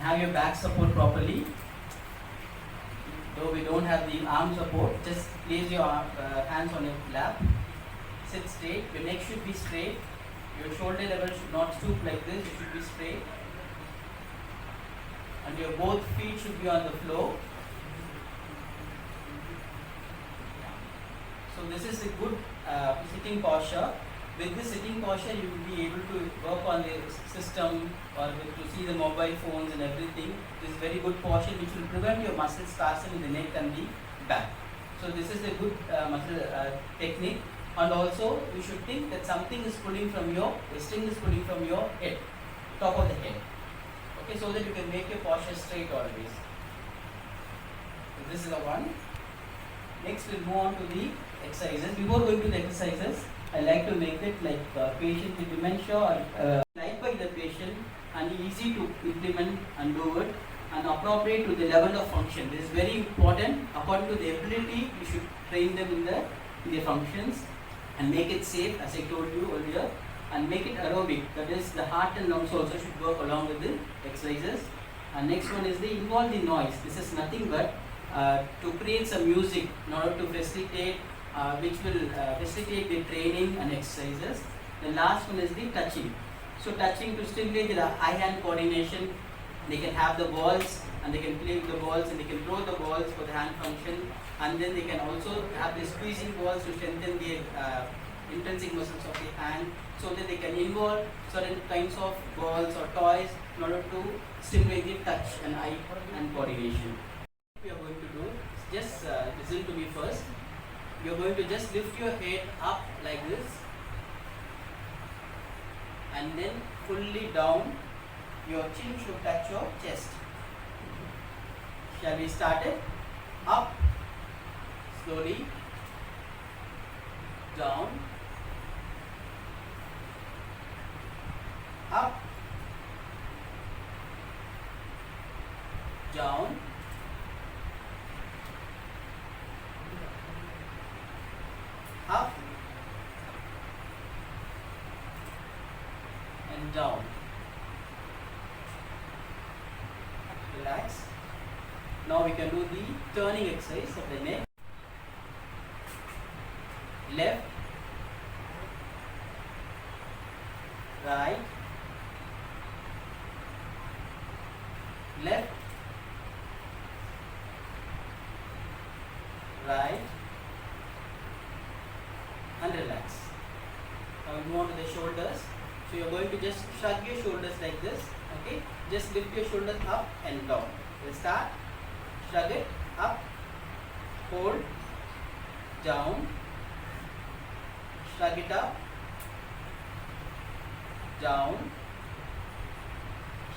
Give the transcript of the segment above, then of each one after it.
Have your back support properly. Though we don't have the arm support, just place your hands on your lap. Sit straight. Your neck should be straight. Your shoulder level should not stoop like this. It should be straight. And your both feet should be on the floor. So this is a good sitting posture. With this sitting posture, you will be able to work on the system or to see the mobile phones and everything. This is very good posture which will prevent your muscle spasm in the neck and the back. So this is a good muscle technique. And also, you should think that something is pulling from your, a string is pulling from your head, top of the head. Okay, so that you can make your posture straight always. So this is the one. Next, we'll move on to the exercises. Before going to the exercises, I like to make it like patient with dementia or liked by the patient and easy to implement and do it and appropriate to the level of function. This is very important. According to the ability, you should train them in the functions and make it safe, as I told you earlier, and make it aerobic. That is, the heart and lungs also should work along with the exercises. And next one is the involve the noise. This is nothing but to create some music in order to facilitate which will facilitate the training and exercises. The last one is the touching. So touching to stimulate the eye-hand coordination. They can have the balls and they can play with the balls and they can throw the balls for the hand function, and then they can also have the squeezing balls to strengthen the intrinsic muscles of the hand, so that they can involve certain kinds of balls or toys in order to stimulate the touch and eye and coordination. What we are going to do, just listen to me first. You are going to just lift your head up like this and then fully down. Your chin should touch your chest. Shall we start it? Up, slowly, down, up, down, up, and down. Relax. Now we can do the turning exercise of the neck. Left, right, left, right, and relax. Now we move on to the shoulders. So you are going to just shrug your shoulders like this. Okay, just lift your shoulders up and down. We'll start. Shrug it up, hold, down, shrug it up, down,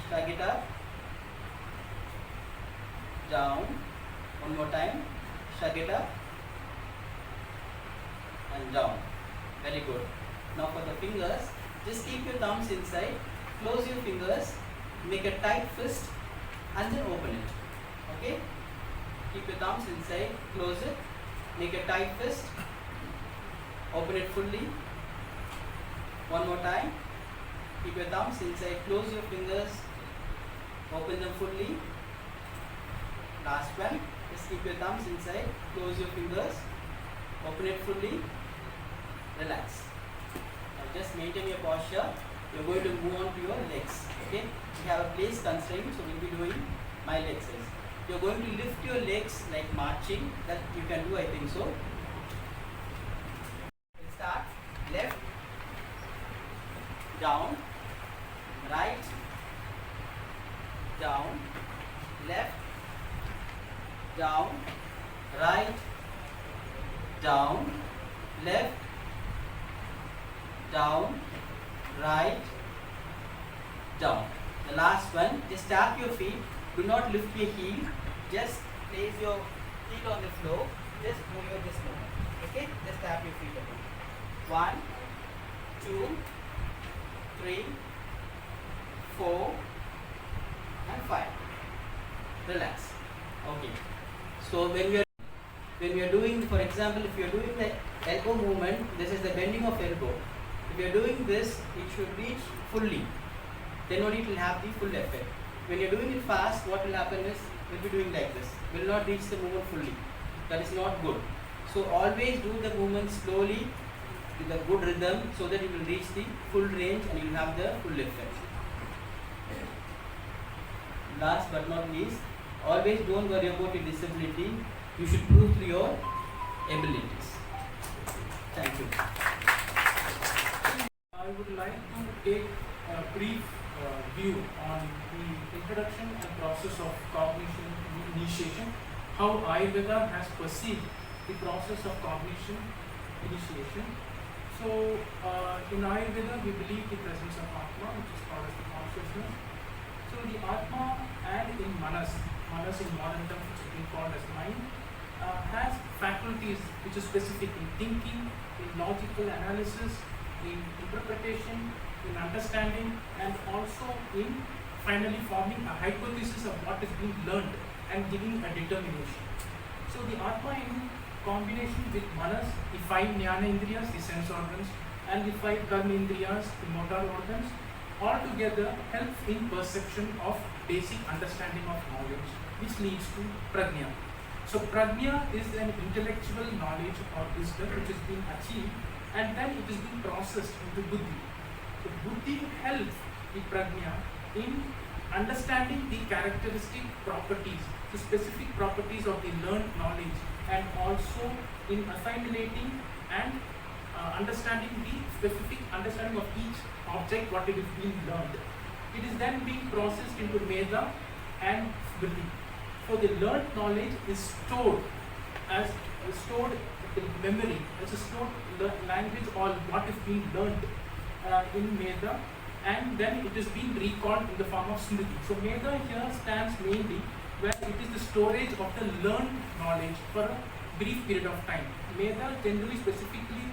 shrug it up, down. One more time. Shrug it up and down. Very good. Now for the fingers, just keep your thumbs inside, close your fingers, make a tight fist and then open it. Okay? Keep your thumbs inside, close it, make a tight fist, open it fully. One more time. Keep your thumbs inside, close your fingers, open them fully. Last one. Just keep your thumbs inside, close your fingers, open it fully. Relax. Now just maintain your posture. You are going to move on to your legs. Okay? We have a place constraint, so we will be doing my leg exercise. You are going to lift your legs like marching. That you can do, I think so. We'll start. Left, down, right, down, left, down, right, down, left, down, right, down. The last one, just tap your feet. Do not lift your heel. Just place your heel on the floor. Just move your this movement. Okay? Just tap your feet again. 1, 2, 3, 4, and 5. Relax. Okay. So when we are doing, for example, if you are doing the elbow movement, this is the bending of elbow. If you are doing this, it should reach fully. Then only it will have the full effect. When you're doing it fast, what will happen is, we'll be doing like this. Will not reach the movement fully. That is not good. So always do the movement slowly with a good rhythm so that you will reach the full range and you will have the full effect. Last but not least, always don't worry about your disability. You should prove through your abilities. Thank you. I would like to take a brief view on the introduction and process of cognition initiation, how Ayurveda has perceived the process of cognition initiation. So, in Ayurveda, we believe the presence of Atma, which is called as the consciousness. So, the Atma and in Manas in modern terms, which has been called as mind, has faculties which are specific in thinking, in logical analysis, in interpretation, in understanding, and also in finally forming a hypothesis of what is being learned and giving a determination. So the Atma in combination with Manas, the 5 Jnana Indriyas, the sense organs, and the 5 Karma Indriyas, the motor organs, all together helps in perception of basic understanding of knowledge, which leads to Prajna. So Prajna is an intellectual knowledge or wisdom which has been achieved, and then it is being processed into Buddhi. So Buddhi helps the Prajna in understanding the characteristic properties, the specific properties of the learned knowledge, and also in assimilating and understanding the specific understanding of each object, what it is being learned. It is then being processed into Meda and Smriti. So the learned knowledge is stored in memory, as a stored language or what is being learned in Meda, and then it is being recalled in the form of Smriti. So Meda here stands mainly where it is the storage of the learned knowledge for a brief period of time. Meda generally specifically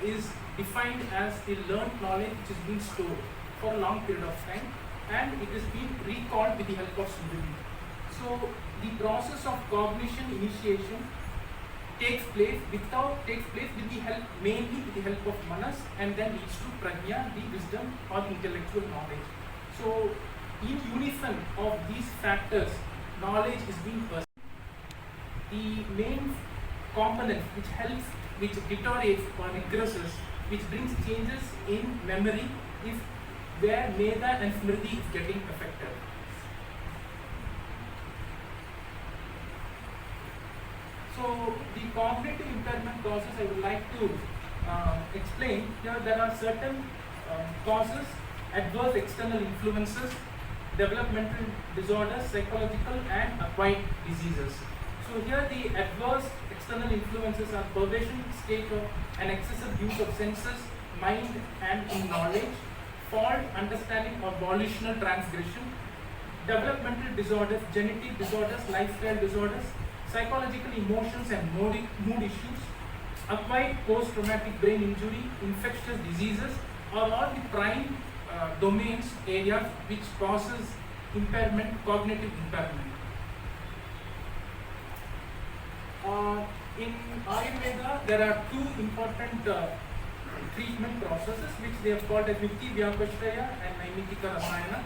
is defined as the learned knowledge which is being stored for a long period of time, and it is being recalled with the help of Smriti. So the process of cognition initiation takes place with the help, mainly with the help of Manas, and then leads to Prajna, the wisdom or intellectual knowledge. So in unison of these factors, knowledge is being perceived. The main component which helps, which deteriorates or regresses, which brings changes in memory, is where Meda and Smriti is getting affected. So the cognitive impairment process I would like to explain. Here there are certain causes, adverse external influences, developmental disorders, psychological and acquired diseases. So here the adverse external influences are perversion state of an excessive use of senses, mind and in knowledge, fault understanding or volitional transgression, developmental disorders, genetic disorders, lifestyle disorders, psychological emotions and mood issues, acquired post-traumatic brain injury, infectious diseases are all the prime domains, areas which causes impairment, cognitive impairment. In Ayurveda, there are two important treatment processes which they have called as Yukti Vyapashraya and Naimitika Rasayana.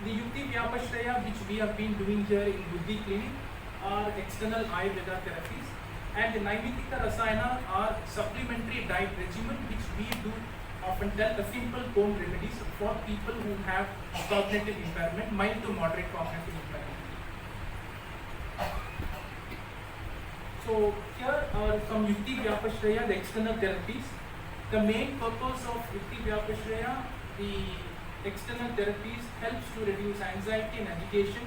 The Yukti Vyapashraya, which we have been doing here in Buddhi Clinic, are external Ayurveda therapies, and the Naimitika Rasayana are supplementary diet regimen which we do often tell the simple home remedies for people who have cognitive impairment, mild to moderate cognitive impairment. So here are some Yukti Vyapashraya, the external therapies. The main purpose of Yukti Vyapashraya, the external therapies, helps to reduce anxiety and agitation,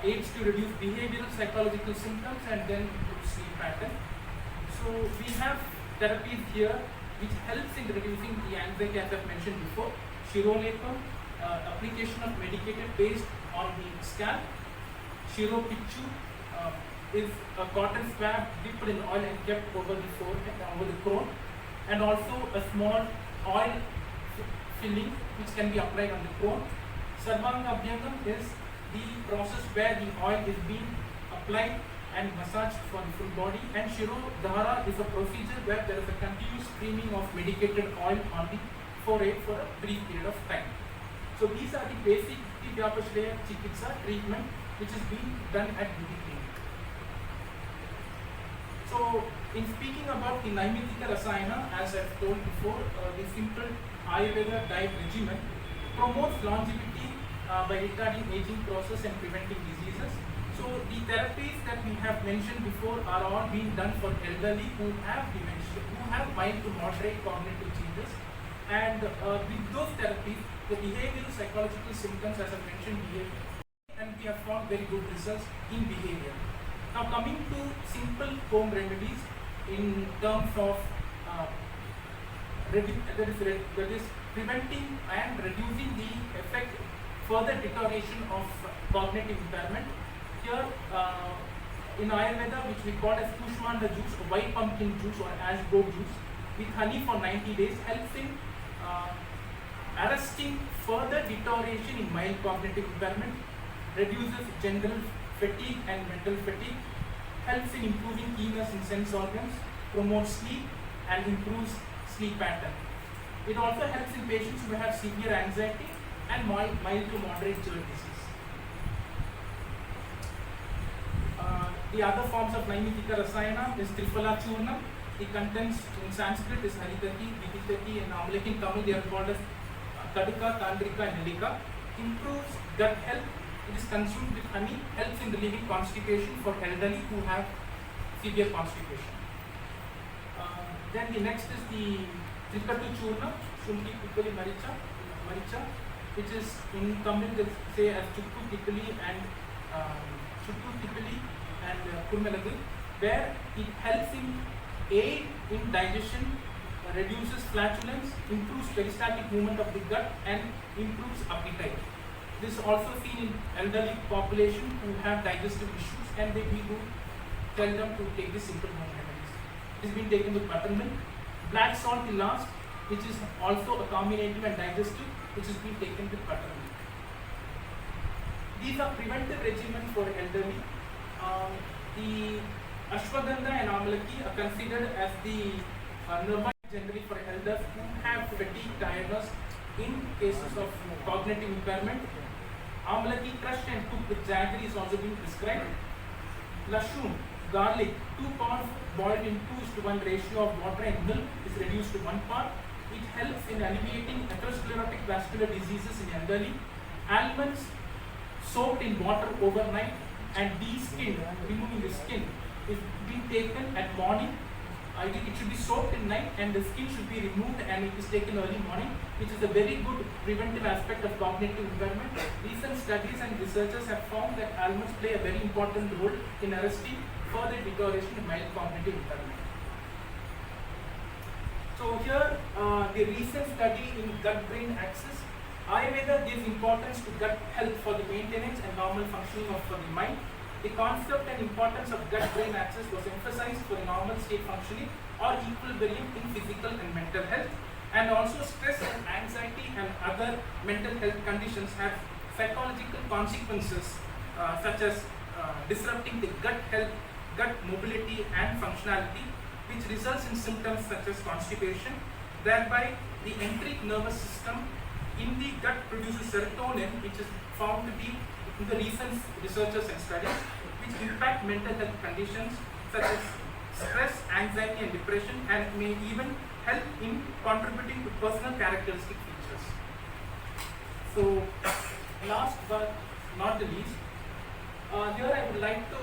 aids to reduce behavioral psychological symptoms, and then improve sleep pattern. So we have therapies here which helps in reducing the anxiety, as I've mentioned before. Shirolepam, application of medicated based on the scalp. Shiropichu is a cotton swab dipped in oil and kept over the forehead, over the crown, and also a small oil filling which can be applied on the crown. Sarvanga Abhyangam is the process where the oil is being applied and massaged for the full body, and Shiro Dhara is a procedure where there is a continuous streaming of medicated oil on the forehead for a brief period of time. So these are the basic Shakti Vyapashraya Chikitsa treatment, which is being done at beauty clinic. So, in speaking about the Naimitika Rasayana, as I've told before, the simple Ayurveda diet regimen promotes longevity by retarding aging process and preventing diseases. So, the therapies that we have mentioned before are all being done for elderly who have dementia, who have mild to moderate cognitive changes. And with those therapies, the behavioral psychological symptoms, as I mentioned, behavior, and we have found very good results in behavior. Now, coming to simple home remedies in terms of that is preventing and reducing the effect, further deterioration of cognitive impairment. Here, in Ayurveda, which we call as Kushmanda juice, or white pumpkin juice, or ash grove juice, with honey for 90 days, helps in arresting further deterioration in mild cognitive impairment, reduces general fatigue and mental fatigue, helps in improving keenness in sense organs, promotes sleep, and improves sleep pattern. It also helps in patients who have severe anxiety and mild to moderate joint disease. The other forms of Naimitika Rasayana is Triphala Churnam. The contents in Sanskrit is Haritati, Viditati, and Amalaki. In Tamil they are called as Kadika, Tandrika, and Nilika. Improves gut health. It is consumed with honey, helps in relieving constipation for elderly who have severe constipation. Then the next is the Trikatu Churna, Shunki Pippali Maricha, which is in Tamil they say as Chukku Tippali and Kurmelagu, where it helps in aid in digestion, reduces flatulence, improves peristaltic movement of the gut, and improves appetite. This is also seen in elderly population who have digestive issues, and we do tell them to take this simple home remedies. It is being taken with buttermilk. Black salt the last, which is also a carminative and digestive, which is being taken with buttermilk. These are preventive regimens for elderly. The Ashwagandha and Amalaki are considered as the Nirvana generally for elders who have fatigue, tiredness in cases of cognitive impairment. Amalaki crushed and cooked with jaggery is also being prescribed. Lashun, garlic, 2 pounds boiled in 2:1 ratio of water and milk is reduced to 1 part. It helps in alleviating atherosclerotic vascular diseases in elderly. Almonds soaked in water overnight and de-skinned, removing the skin, is being taken at morning. It should be soaked in night and the skin should be removed and it is taken early morning, which is a very good preventive aspect of cognitive impairment. Recent studies and researchers have found that almonds play a very important role in arresting further deterioration in mild cognitive impairment. So here, the recent study in gut-brain axis, Ayurveda gives importance to gut health for the maintenance and normal functioning of the mind. The concept and importance of gut-brain axis was emphasized for normal state functioning or equilibrium in physical and mental health, and also stress and anxiety and other mental health conditions have psychological consequences such as disrupting the gut health, gut mobility and functionality, which results in symptoms such as constipation. Thereby, the enteric nervous system in the gut produces serotonin, which is found to be in the recent researchers and studies, which impact mental health conditions such as stress, anxiety and depression, and may even help in contributing to personal characteristic features. So, last but not the least, here I would like to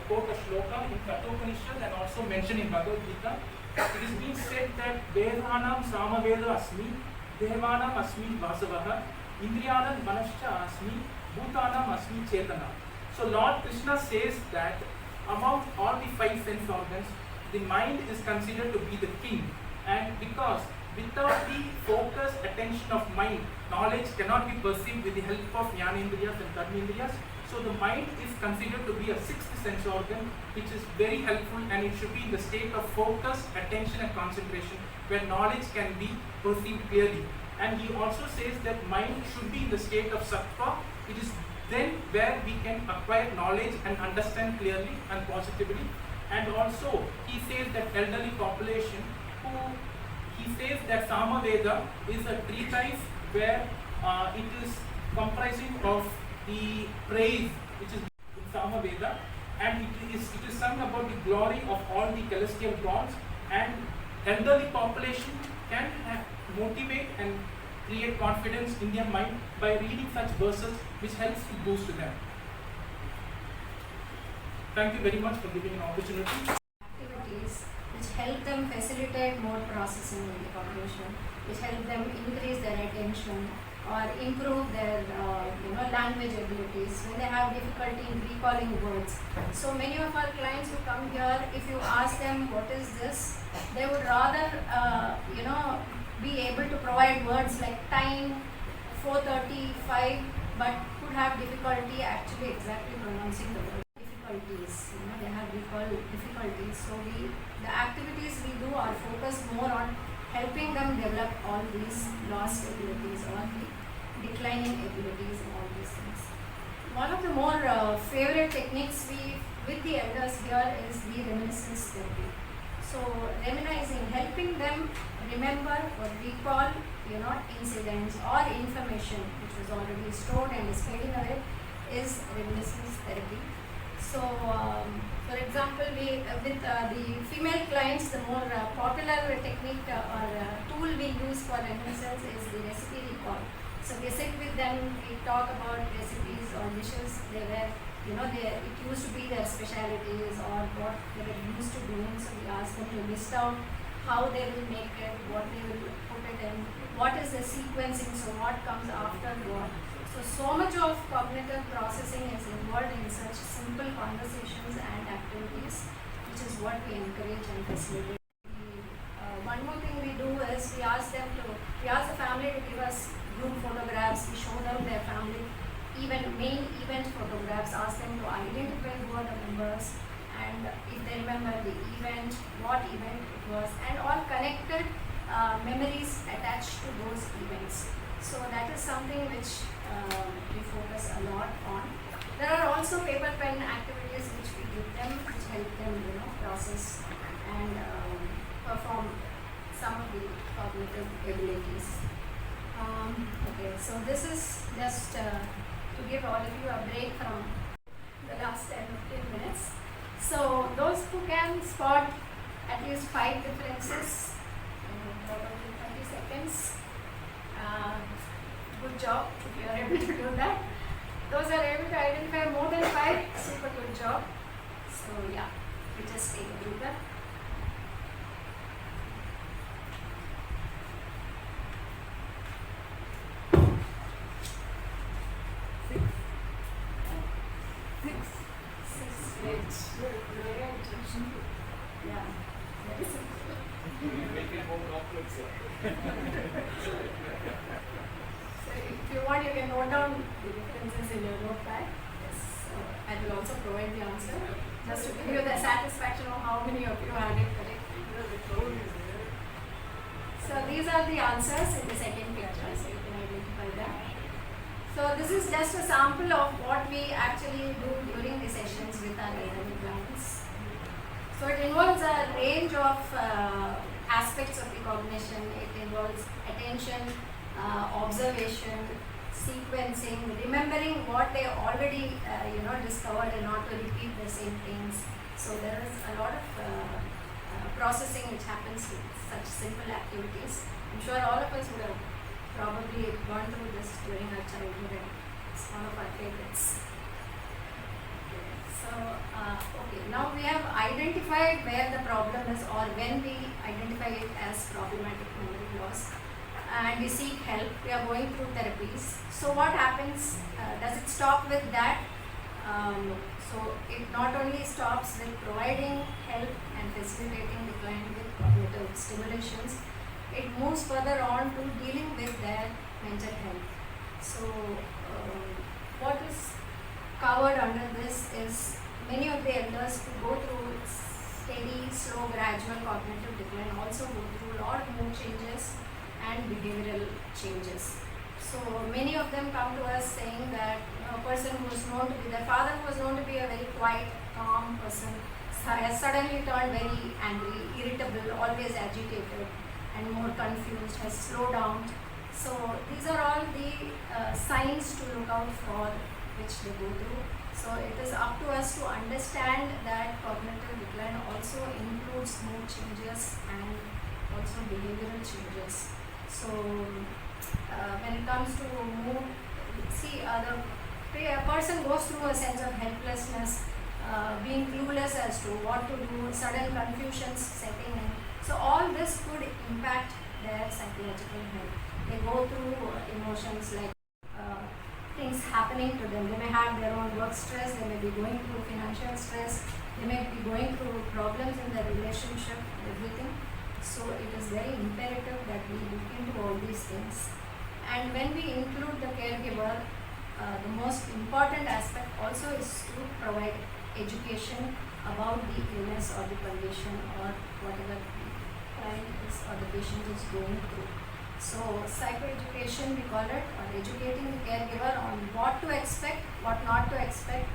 quote a shloka in Kathopanishad and also mentioned in Bhagavad Gita. It is being said that Vedhanam Samaveda Asmi, Devanam Asmi Vasavaha, Indriyanam Manascha Asmi, Bhutanam Asmi Chetana. So Lord Krishna says that among all the 5 sense organs, the mind is considered to be the king, and because without the focused attention of mind, knowledge cannot be perceived with the help of Jnanendriyas and Karmendriyas. So the mind is considered to be a 6th sense organ, which is very helpful, and it should be in the state of focus, attention and concentration, where knowledge can be perceived clearly. And he also says that mind should be in the state of sattva. It is then where we can acquire knowledge and understand clearly and positively. And also he says that elderly population, he says that Samaveda is a treatise where it is comprising of the praise which is in Samaveda, and it is sung about the glory of all the celestial gods, and elderly population can motivate and create confidence in their mind by reading such verses, which helps to boost them. Thank you very much for giving an opportunity. Activities which help them facilitate more processing in the cognition, which help them increase their attention or improve their language abilities when they have difficulty in recalling words. So many of our clients who come here, if you ask them what is this, they would rather be able to provide words like time, 4:35, but could have difficulty actually exactly pronouncing the word. Difficulties, they have recall difficulties. So the activities we do are focused more on helping them develop all these lost abilities or the declining abilities and all these things. One of the more favorite techniques with the elders here is the reminiscence therapy. So reminiscing, helping them remember or recall incidents or information which was already stored and is fading away, is reminiscence therapy. So for example, with the female clients, the more popular technique or tool we use for reminiscence is the recipe recall. So we sit with them, we talk about recipes or dishes it used to be their specialities or what they were used to doing. So we ask them to list out how they will make it, what they will put it in, what is the sequencing, so what comes after what. So much of cognitive processing is involved in such simple conversations and activities, which is what we encourage and facilitate. One more thing we do is we ask the family to give us group photographs. We show them their family main event photographs, ask them to identify who are the members, and if they remember the event, what event it was, and all connected memories attached to those events. So that is something which we focus a lot on. There are also paper pen activities which we give them, which help them process and perform some of the cognitive abilities. Okay, so this is just to give all of you a break from the last 10-15 minutes. So those who can spot at least 5 differences in probably 30 seconds, good job if you are able to do that. Those are able to identify more than 5, super good job. So yeah, we just take a breather. You can note down the differences in your notepad. Yes, I will also provide the answer just to give you the satisfaction of how many of you had it correct. So these are the answers in the second picture, so you can identify them. So this is just a sample of what we actually do during the sessions with our elderly clients. So it involves a range of aspects of the cognition. It involves attention, observation, sequencing, remembering what they already discovered and not to repeat the same things. So there is a lot of processing which happens with such simple activities. I'm sure all of us would have probably gone through this during our childhood, and it's one of our favorites. So now we have identified where the problem is, or when we identify it as problematic memory loss, and we seek help. We are going through therapies. So what happens? Does it stop with that? No. So it not only stops with providing help and facilitating the client with cognitive stimulations, it moves further on to dealing with their mental health. So what is covered under this is many of the elders who go through steady, slow, gradual cognitive decline also go through a lot of mood changes and behavioral changes. So many of them come to us saying that a person who was known to be, their father who was known to be a very quiet, calm person, has suddenly turned very angry, irritable, always agitated and more confused, has slowed down. So these are all the signs to look out for which they go through. So it is up to us to understand that cognitive decline also includes mood changes and also behavioral changes. So when it comes to mood, see a person goes through a sense of helplessness, being clueless as to what to do, sudden confusions setting in. So all this could impact their psychological health. They go through emotions like things happening to them. They may have their own work stress, they may be going through financial stress, they may be going through problems in their relationship, everything. So it is very imperative that we look into all these things. And when we include the caregiver, the most important aspect also is to provide education about the illness or the condition or whatever the client is or the patient is going through. So psychoeducation we call it, or educating the caregiver on what to expect, what not to expect,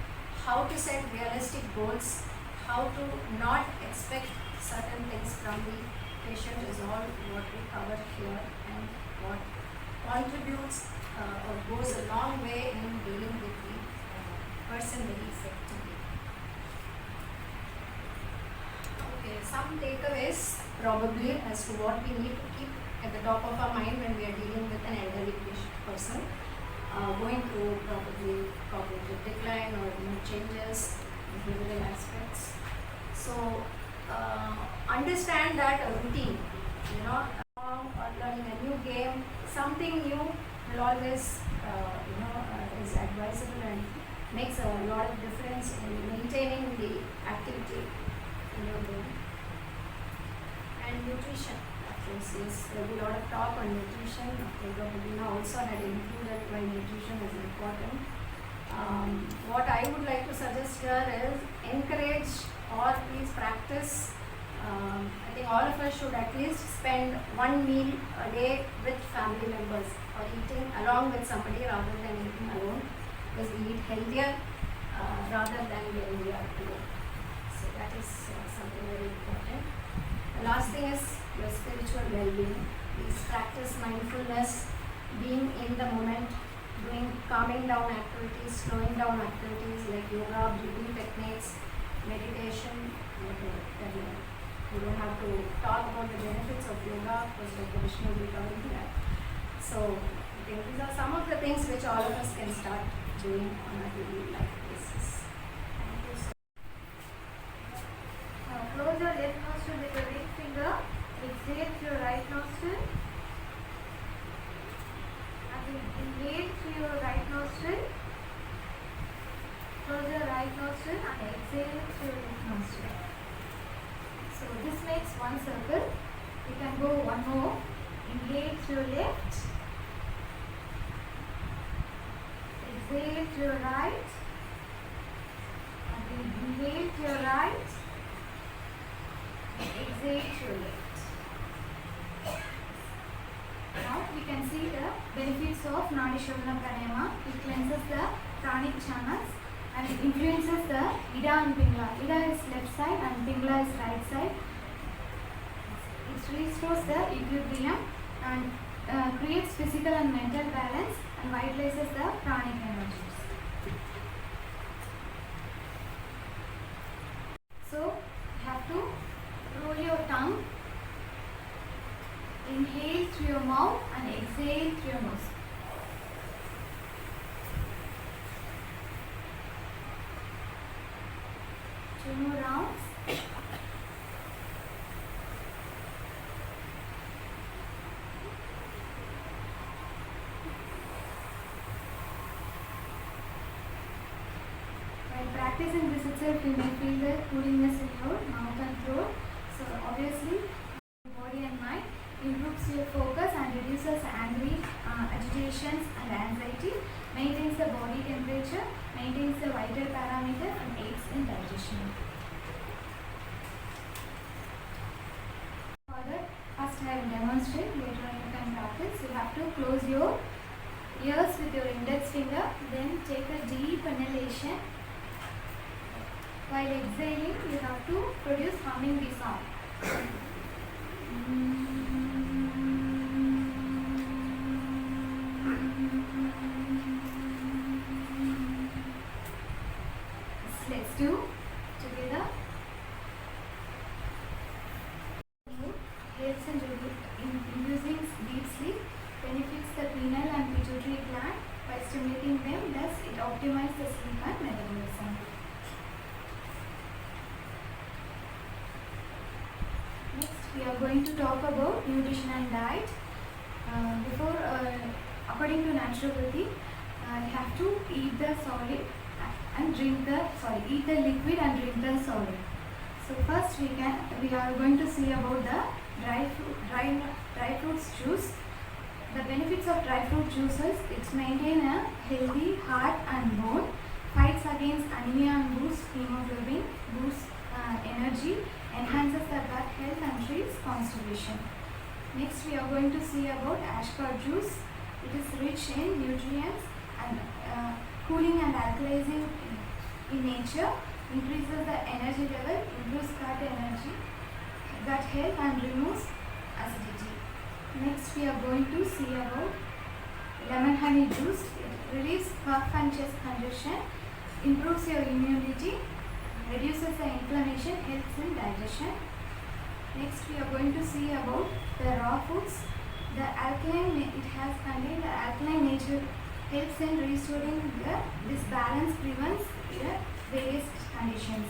how to set realistic goals, how to not expect certain things from the patient is all what we cover here, and what contributes or goes a long way in dealing with the person very effectively. Okay, some takeaways probably as to what we need to keep at the top of our mind when we are dealing with an elderly person going through probably cognitive decline or mood changes, behavioral aspects. So understand that a routine, or learning a new game, something new will always is advisable and makes a lot of difference in maintaining the activity in your brain. And nutrition, of course, yes, there will be a lot of talk on nutrition. Dr. Budina also had included why nutrition is important. What I would like to suggest here is encourage or please practice. I think all of us should at least spend one meal a day with family members or eating along with somebody rather than eating alone, because we eat healthier rather than when we are alone. So that is something very important. The last thing is your spiritual well-being. Please practice mindfulness, being in the moment, doing calming down activities, slowing down activities like yoga, breathing techniques, meditation, whatever. You don't have to talk about the benefits of yoga, because Dr. Vishnu will be covering that. So I think these are some of the things which all of us can start doing on a daily life basis. Thank you. Close your left nostril with your ring finger. Exhale through your right nostril. And inhale through your right nostril. Close your right nostril and exhale through your left nostril. So this makes one circle. You can go one more. Inhale through your left. Exhale through your right. And then inhale through your right. Exhale through your left. Now we can see the benefits of Nadi Shovana Pranayama. It cleanses the pranic channels and it influences the Ida and Pingla. Ida is left side and Pingla is right side. It restores the equilibrium and creates physical and mental balance and vitalizes the pranic energies. So you have to roll your tongue, inhale through your mouth and exhale through your nose. 2 more rounds. While practicing this itself, you may feel the cooliness in your mouth and throat. So obviously, body and mind improves your focus and reduces angry, agitations and anxiety, maintains the body temperature, maintains the vital parameter and aids in digestion. Further, first I will demonstrate, later on you can practice. You have to close your ears with your index finger, then take a deep inhalation. While exhaling, you have to produce humming the sound. two together. Helps in inducing deep sleep, benefits the renal and pituitary gland by stimulating them, thus it optimizes the sleep and metabolism. Next, we are going to talk about nutrition and diet. According to naturopathy, you have to eat the solid and eat the liquid and drink the solid. So first we are going to see about the dry fruits juice. The benefits of dry fruit juices: it maintains a healthy heart and bone, fights against anemia and boosts hemoglobin, boosts energy, enhances the gut health and treats constipation. Next, we are going to see about ashcar juice. It is rich in nutrients and cooling and alkalizing in nature, increases the energy level, improves gut health and removes acidity. Next, we are going to see about lemon honey juice. It relieves cough and chest congestion, improves your immunity, reduces the inflammation, helps in digestion. Next, we are going to see about the raw foods. The alkaline, it has contained the alkaline nature, helps in restoring this balance, prevents various conditions.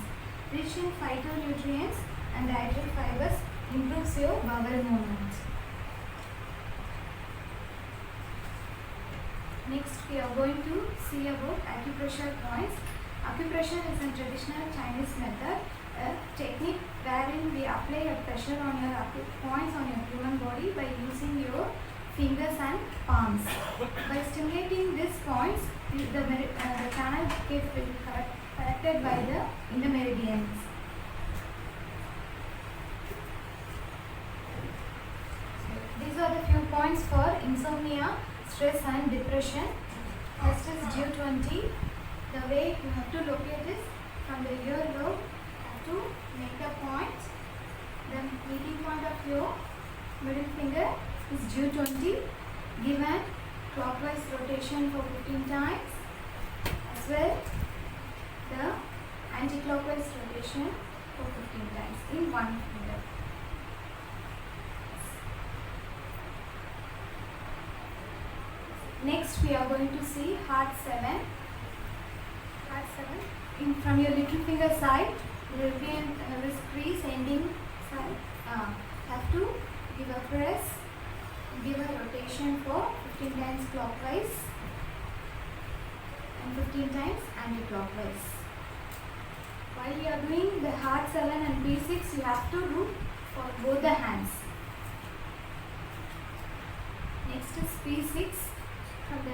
Rich in phytonutrients and dietary fibers, improves your bowel movement. Next, we are going to see about acupressure points. Acupressure is a traditional Chinese method, a technique wherein we apply a pressure on your points on your human body by using your fingers and palms. By stimulating these points, the channel gets corrected in the meridians. These are the few points for insomnia, stress and depression. First is G20. The way you have to locate is from the earlobe. You have to make a point. The meeting point of your middle finger is G20. Given clockwise rotation for 15 times, as well the anti-clockwise rotation for 15 times in one finger. Next, we are going to see heart 7. Heart 7. From your little finger side, there will be this crease ending side. Have to give a press, give a rotation for 15 times clockwise and 15 times anti-clockwise. While you are doing the heart 7 and P6, you have to do for both the hands. Next is P6. From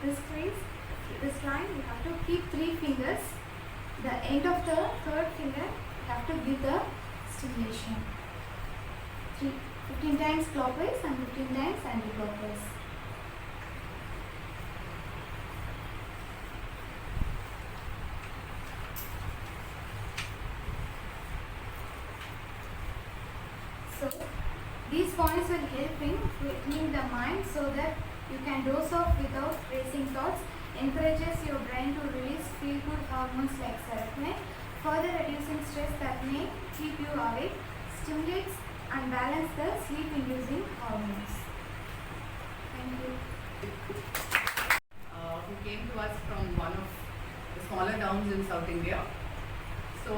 this crease, this line, you have to keep 3 fingers. The end of the third finger, you have to give the stimulation. 15 times clockwise and 15 times anti-clockwise. So, these points will help in quietening the mind so that you can doze off without racing thoughts, encourages your brain to release feel-good hormones like serotonin, further reducing stress that may keep you awake, stimulates and balances the sleep-inducing hormones. Thank you. Who came to us from one of the smaller towns in South India. So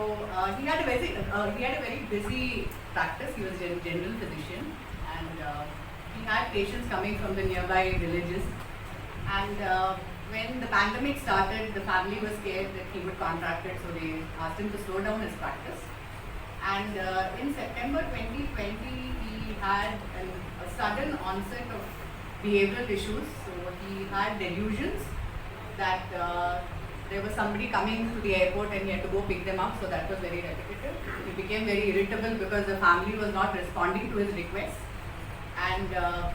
he had a very busy practice. He was a general physician, and he had patients coming from the nearby villages. And when the pandemic started, the family was scared that he would contract it, so they asked him to slow down his practice. And in September 2020, he had a sudden onset of behavioral issues. So he had delusions that there was somebody coming to the airport and he had to go pick them up, so that was very repetitive. He became very irritable because the family was not responding to his requests. And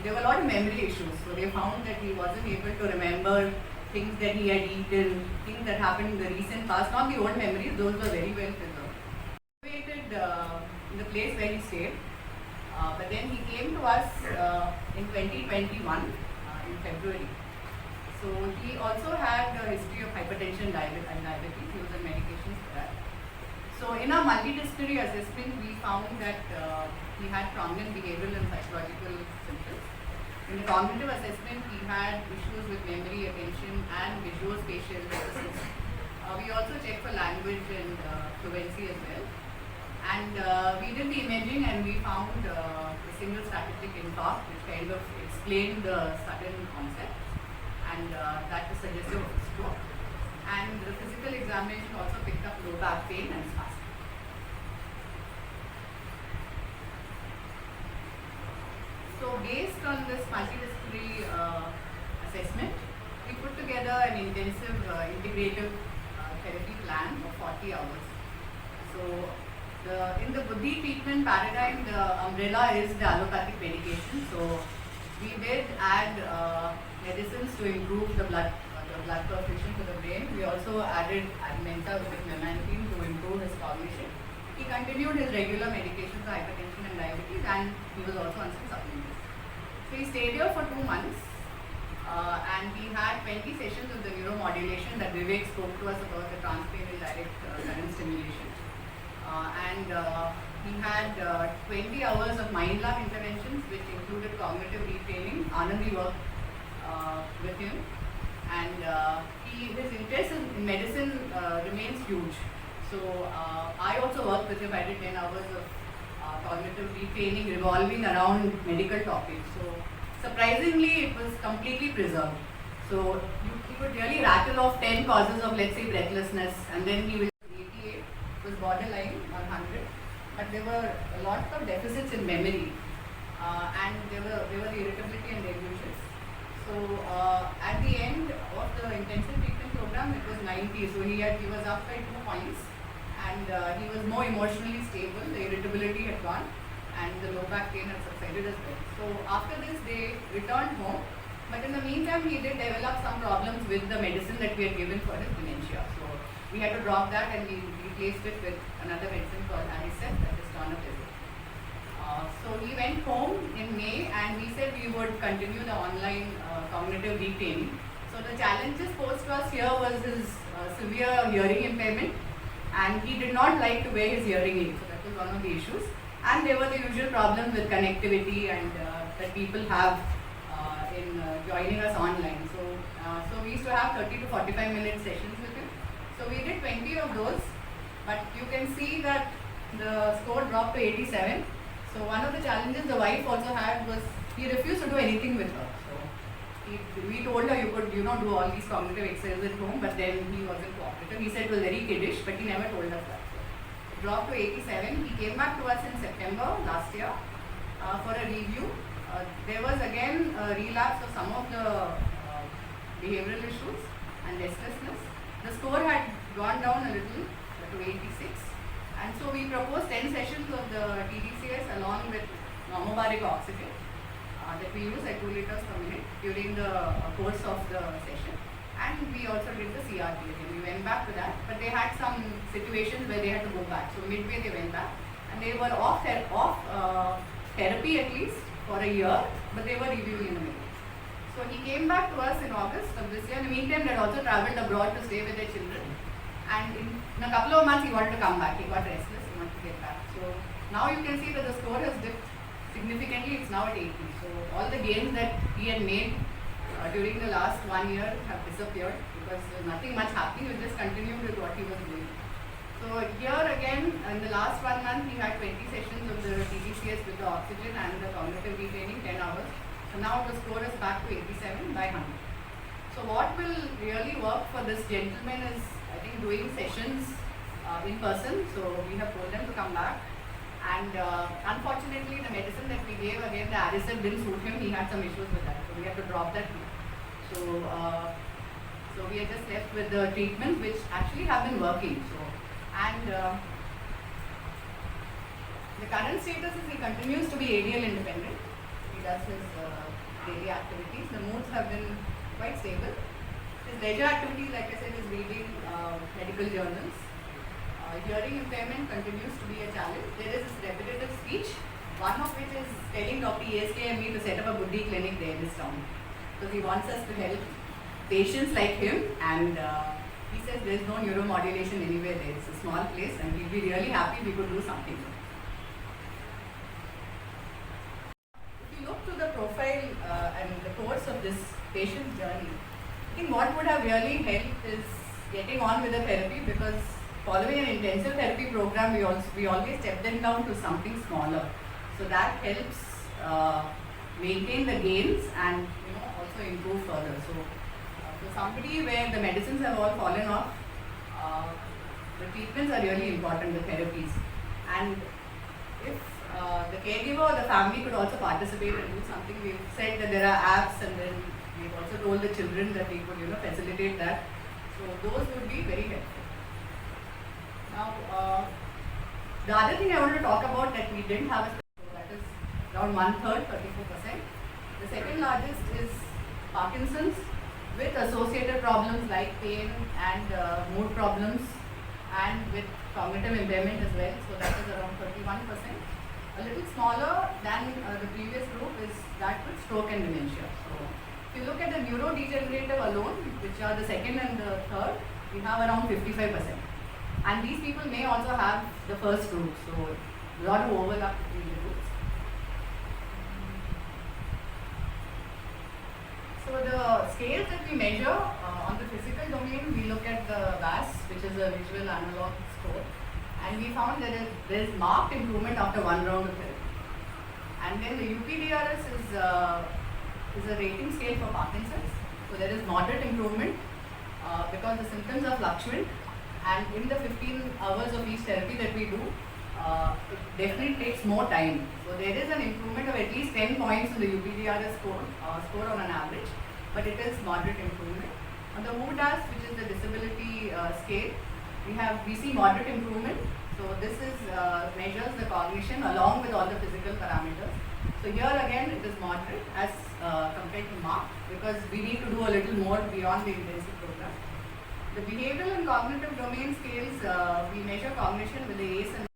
there were a lot of memory issues. So they found that he wasn't able to remember things that he had eaten, things that happened in the recent past, not the old memories, those were very well preserved. He waited in the place where he stayed, but then he came to us in 2021, in February. So he also had a history of hypertension and diabetes. He was on medications for that. So in our multidisciplinary assessment, we found that he had prominent behavioral and psychological symptoms. In the cognitive assessment, he had issues with memory, attention, and visuospatial deficits. We also checked for language and fluency as well. And we did the imaging and we found a single static infarct, which kind of explained the sudden onset, and that is suggestive of stroke. And the physical examination also picked up low back pain and spasm. So based on this multidisciplinary assessment, we put together an intensive integrative therapy plan of 40 hours. So in the Buddhi treatment paradigm, the umbrella is the allopathic medication. So we did add medicines to improve the blood perfusion to the brain. We also added Augmenta with memantine to improve his cognition. He continued his regular medication for hypertension and diabetes, and he was also on some supplements. So he stayed here for 2 months, and he had 20 sessions of the neuromodulation that Vivek spoke to us about, the transcranial direct current stimulation. And he had 20 hours of mind lab interventions, which included cognitive retraining. Anandi worked with him, and his interest in medicine remains huge. So I also worked with him. I did 10 hours of cognitive retraining revolving around medical topics. So surprisingly, it was completely preserved. So he would really rattle off 10 causes of, let's say, breathlessness, and then he will 88 was borderline 100, but there were a lot of deficits in memory, and there were irritability and delusions. So at the end of the intensive treatment program, it was 90. So he was up by 2 points, and he was more emotionally stable. The irritability had gone, and the low back pain had subsided as well. So after this, they returned home. But in the meantime, he did develop some problems with the medicine that we had given for his dementia. So we had to drop that, and we replaced it with another medicine called Anisep, that is tonoprazole. So he went home in May, and we said we would continue the online cognitive retraining. So the challenges posed to us here was his severe hearing impairment, and he did not like to wear his hearing aid. So that was one of the issues. And there were the usual problems with connectivity and that people have in joining us online. So we used to have 30 to 45 minute sessions with him. So we did 20 of those, but you can see that the score dropped to 87. So one of the challenges the wife also had was he refused to do anything with her. So we told her you could do all these cognitive exercises at home, but then he wasn't cooperative. He said it was very kiddish, but he never told us that. So dropped to 87. He came back to us in September last year for a review. There was again a relapse of some of the behavioral issues and restlessness. The score had gone down a little to 86. And so we proposed 10 sessions of the TDCS along with normobaric oxygen that we use at 2 liters per minute during the course of the session. And we also did the CRT again. We went back to that, but they had some situations where they had to go back. So midway they went back, and they were off therapy at least for a year, but they were reviewing in the middle. So he came back to us in August of this year. In the meantime, they had also travelled abroad to stay with their children. And in a couple of months, he wanted to come back. He got restless. He wanted to get back. So now you can see that the score has dipped significantly. It's now at 80. So all the gains that he had made during the last 1 year have disappeared because nothing much happening. He just continued with what he was doing. So here again, in the last 1 month, he had 20 sessions of the TDCS with the oxygen and the cognitive retraining, 10 hours. So now the score is back to 87 by 100. So what will really work for this gentleman is, I think, doing sessions in person. So we have told them to come back. And unfortunately, the medicine that we gave, again, the Arisep didn't suit him. He had some issues with that. So we had to drop that. So we are just left with the treatments which actually have been working. The current status is he continues to be ADL independent. He does his daily activities. The moods have been quite stable. His leisure activities, like I said, is reading medical journals. Hearing impairment continues to be a challenge. There is this repetitive speech, one of which is telling Dr. ESK and me to set up a Buddhi clinic there in this town, because he wants us to help patients like him, and he says there's no neuromodulation anywhere there. It's a small place, and he'd be really happy we could do something. If you look to the profile and the course of this patient's journey, I think what would have really helped is getting on with the therapy, because following an intensive therapy program, we always step them down to something smaller. So that helps maintain the gains and also improve further. So for somebody where the medicines have all fallen off, the treatments are really important, the therapies. And if the caregiver or the family could also participate and do something, we've said that there are apps, and then we've also told the children that we could facilitate that. So those would be very helpful. Now, the other thing I wanted to talk about that we didn't have, that is around 1/3, 34%. The second largest is Parkinson's, with associated problems like pain and mood problems, and with cognitive impairment as well. So that is around 31%. A little smaller than the previous group is that with stroke and dementia. So if you look at the neurodegenerative alone, which are the second and the third, we have around 55%. And these people may also have the first group, so a lot of overlap between the groups. So the scales that we measure on the physical domain, we look at the VAS, which is a visual analog score, and we found that there is marked improvement after one round of therapy. And then the UPDRS is a rating scale for Parkinson's. So there is moderate improvement because the symptoms are fluctuant, and in the 15 hours of each therapy that we do, it definitely takes more time. So there is an improvement of at least 10 points in the UPDRS score on an average, but it is moderate improvement. On the MOODAS, which is the disability scale, we see moderate improvement. So this measures the cognition along with all the physical parameters. So here again it is moderate as compared to marked, because we need to do a little more beyond the intensive program. The behavioral and cognitive domain scales, we measure cognition with the ACE and